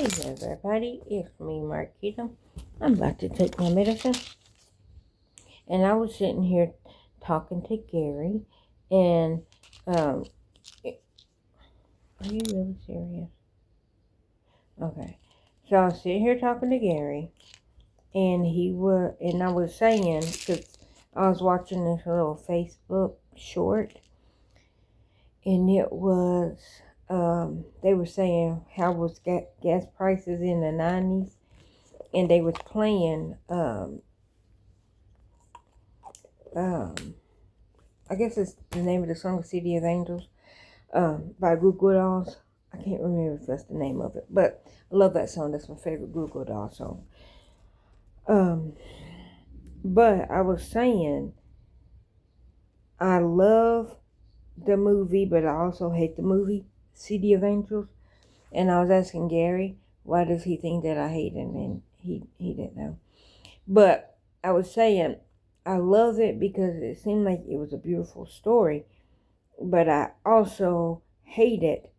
Hey everybody, it's me, Marquita. I'm about to take my medicine. And I was sitting here talking to Gary. And, are you really serious? Okay. So I was sitting here talking to Gary. And I was saying, because I was watching this little Facebook short. And it was, they were saying how was gas prices in the 90s. And they was playing, I guess it's the name of the song, City of Angels, by Goo Goo Dolls. I can't remember if that's the name of it, but I love that song. That's my favorite Goo Goo Doll song. But I was saying, I love the movie, but I also hate the movie, City of Angels. And I was asking Gary, why does he think that I hate it? And he didn't know. But I was saying, I love it because it seemed like it was a beautiful story. But I also hate it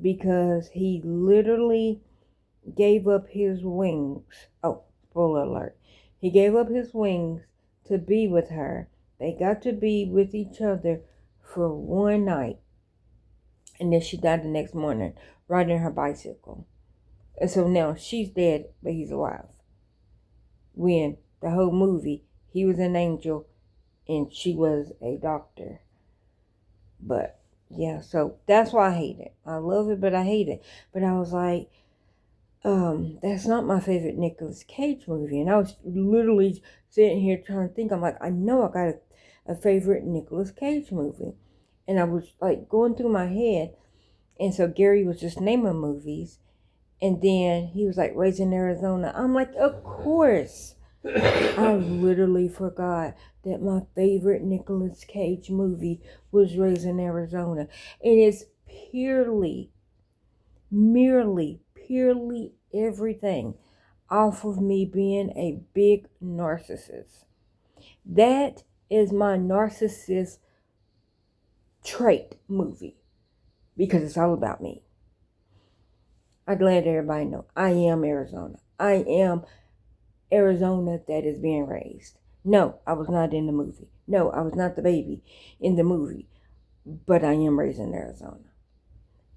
because he literally gave up his wings. Oh, spoiler alert. He gave up his wings to be with her. They got to be with each other for one night. And then she died the next morning riding her bicycle. And so now she's dead, but he's alive. When the whole movie, he was an angel and she was a doctor. But yeah, so that's why I hate it. I love it, but I hate it. But I was like, that's not my favorite Nicolas Cage movie. And I was literally sitting here trying to think. I'm like, I know I got a favorite Nicolas Cage movie. And I was like going through my head. And so Gary was just naming movies. And then he was like, Raising Arizona. I'm like, of course. I literally forgot that my favorite Nicolas Cage movie was Raising Arizona. And it's merely everything off of me being a big narcissist. That is my narcissist trait movie because it's all about me. I'm glad everybody know I am Arizona. I am Arizona that is being raised. No, I was not in the movie. No, I was not the baby in the movie. But I am raised in Arizona.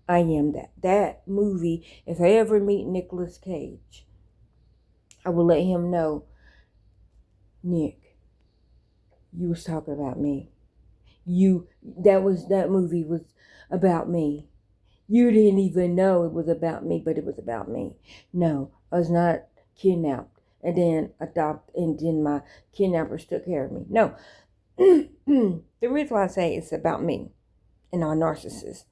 I am that. That movie, if I ever meet Nicolas Cage, I will let him know, Nick, you was talking about me. That movie was about me. You didn't even know it was about me, but it was about me. No, I was not kidnapped and then adopted, and then my kidnappers took care of me. No. The reason why I say it's about me and our narcissists,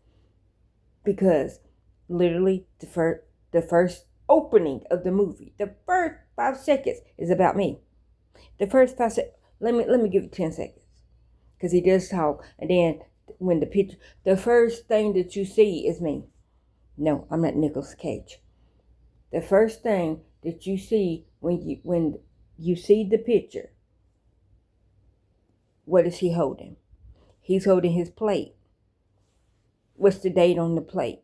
because literally the first opening of the movie, the first 5 seconds is about me. The first 5 seconds, let me give it 10 seconds, because he does talk, and then when the first thing that you see is me. No, I'm not Nicolas Cage. The first thing that you see when you see the picture, what is he holding? He's holding his plate. What's the date on the plate?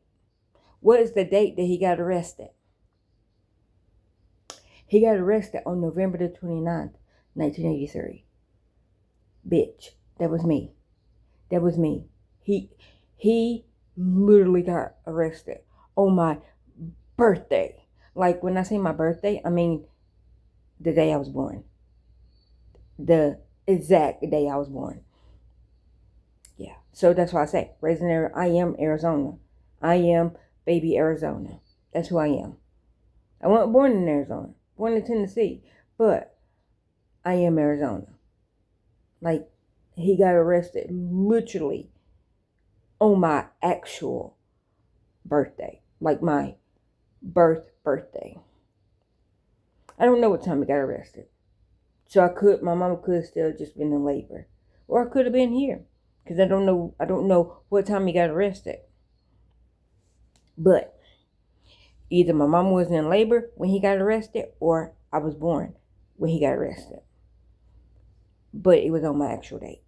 What is the date that he got arrested? He got arrested on November the 29th, 1983. Bitch, that was me. That was me. He literally got arrested on my birthday. Like, when I say my birthday, I mean the day I was born. The exact day I was born. Yeah. So that's why I say, I am Arizona. I am baby Arizona. That's who I am. I wasn't born in Arizona. Born in Tennessee. But I am Arizona. Like, he got arrested literally on my actual birthday. Like, my birthday. I don't know what time he got arrested. So my mama could have still just been in labor. Or I could have been here. Because I don't know what time he got arrested. But either my mama was in labor when he got arrested, or I was born when he got arrested. But it was on my actual date.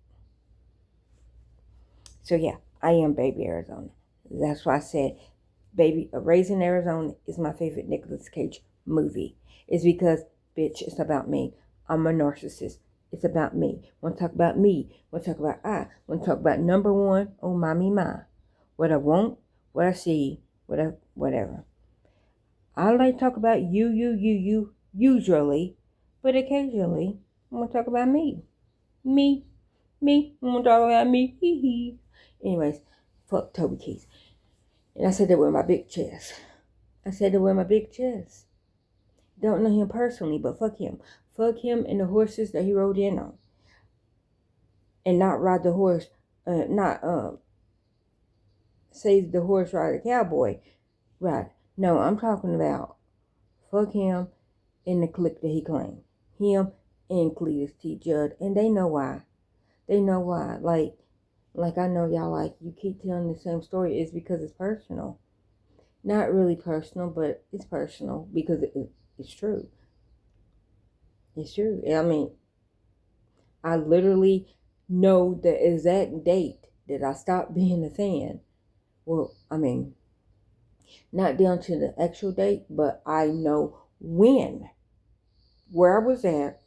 So yeah, I am baby Arizona. That's why I said Baby, Raising Arizona is my favorite Nicolas Cage movie. It's because, bitch, it's about me. I'm a narcissist. It's about me. Want to talk about me. Want to talk about I. Want to talk about number one. Oh, mommy, my. What I want, what I see, whatever. I like to talk about you, usually, but occasionally, I want to talk about me. Me. I want to talk about me. Hee hee. Anyways, fuck Toby Keith. And I said that with my big chest. Don't know him personally, but fuck him. Fuck him and the horses that he rode in on. And not ride the horse, not save the horse ride the cowboy. Right. No, I'm talking about fuck him and the clique that he claimed. Him and Cletus T. Judd. And they know why. Like I know y'all like, you keep telling the same story. It's because it's personal. Not really personal, but it's personal because it's true. It's true. I mean, I literally know the exact date that I stopped being a fan. Well, I mean, not down to the actual date, but I know when, where I was at.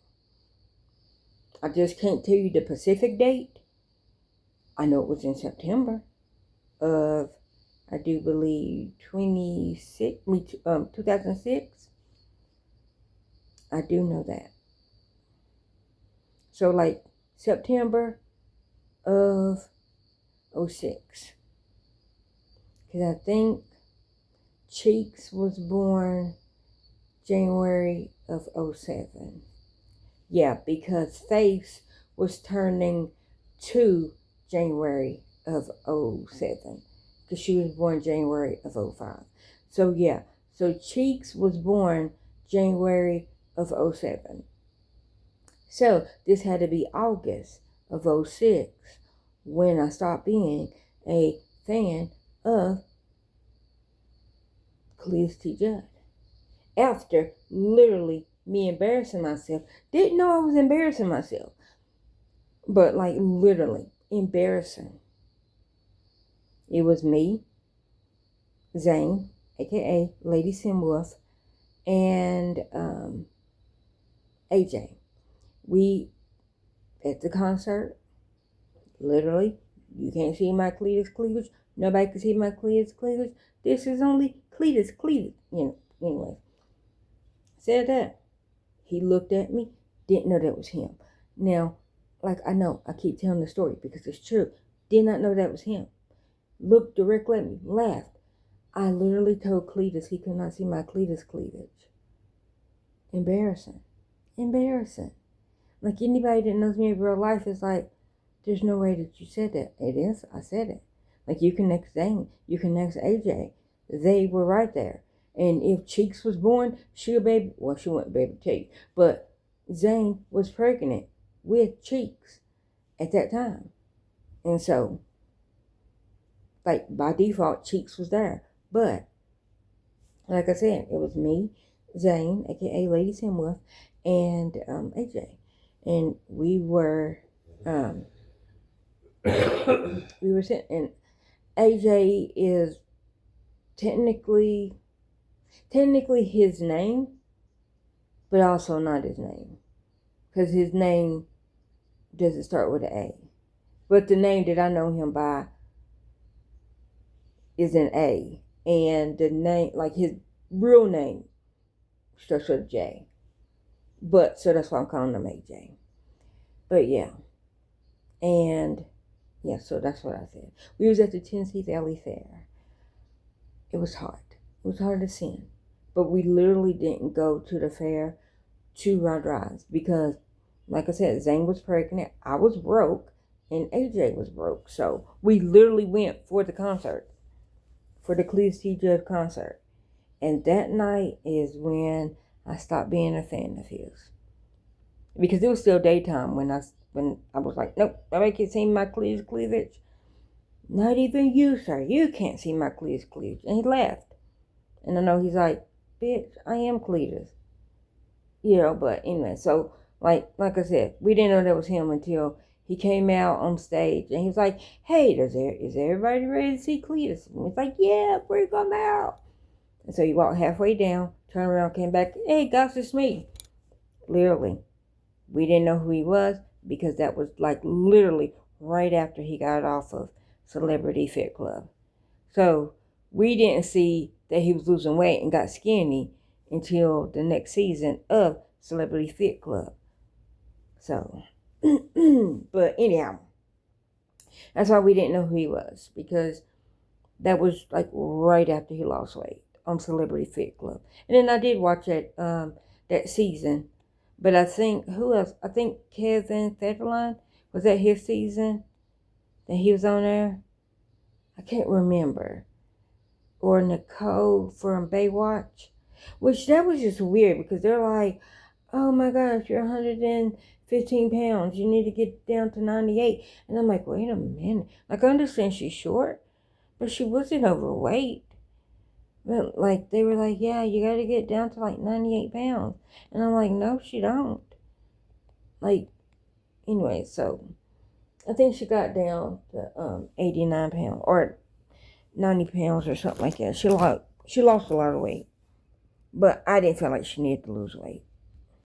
I just can't tell you the specific date. I know it was in September of, I do believe, 2006. I do know that. So like September of 06. Because I think Cheeks was born January of 07. Yeah, because Face was turning 2 January of 07. Because she was born January of 05. So yeah, so Cheeks was born January of 07. So this had to be August of 06 when I stopped being a fan of Cletus T. Judd. After literally me embarrassing myself. Didn't know I was embarrassing myself. But like literally embarrassing. It was me, Zane, aka Lady Simwolf, and AJ. We, at the concert, literally, you can't see my Cletus cleavage. Nobody can see my Cletus cleavage. This is only Cletus cleavage. Anyway. Said that. He looked at me, didn't know that was him. Now, like I know, I keep telling the story because it's true. Did not know that was him. Looked directly at me, laughed. I literally told Cletus he could not see my Cletus cleavage. Embarrassing. Like anybody that knows me in real life is like, there's no way that you said that. It is. I said it. Like you can next Zane. You can next AJ. They were right there. And if Cheeks was born, she wasn't baby Cheeks. But Zane was pregnant with Cheeks at that time. And so, like by default, Cheeks was there. But, like I said, it was me, Zane, aka Lady Simwolf, and AJ. And we were sitting, and AJ is technically his name, but also not his name. Because his name doesn't start with an A. But the name that I know him by is an A. And the name, like his real name, starts with a J. But, so that's why I'm calling him AJ. But yeah. And, yeah, so that's what I said. We was at the Tennessee Valley Fair. It was hard. It was hard to sing. But we literally didn't go to the fair to ride rides. Because, like I said, Zane was pregnant. I was broke. And AJ was broke. So, we literally went for the concert. For the Cletus T. Judd concert. And that night is when I stopped being a fan of his. Because it was still daytime when I was like, nope, nobody can see my Cletus cleavage. Not even you, sir. You can't see my Cletus cleavage. And he laughed. And I know he's like, bitch, I am Cletus. But anyway, so like I said, we didn't know that was him until he came out on stage and he was like, hey, is everybody ready to see Cletus? And he's like, yeah, bring him out. And so he walked halfway down, turned around, came back, hey, guys, it's me. Literally. We didn't know who he was because that was like literally right after he got off of Celebrity Fit Club. So we didn't see that he was losing weight and got skinny until the next season of Celebrity Fit Club. So, but anyhow, that's why we didn't know who he was, because that was like right after he lost weight on Celebrity Fit Club. And then I did watch that season, but I think, who else? I think Kevin Federline, was that his season that he was on there? I can't remember. Or Nicole from Baywatch, which that was just weird because they're like, oh my gosh, you're 115 pounds. You need to get down to 98. And I'm like, wait a minute. Like, I understand she's short, but she wasn't overweight. But like, they were like, yeah, you got to get down to like 98 pounds. And I'm like, no, she don't. Like, anyway, so I think she got down to 89 pounds or 90 pounds or something like that. She lost a lot of weight. But I didn't feel like she needed to lose weight.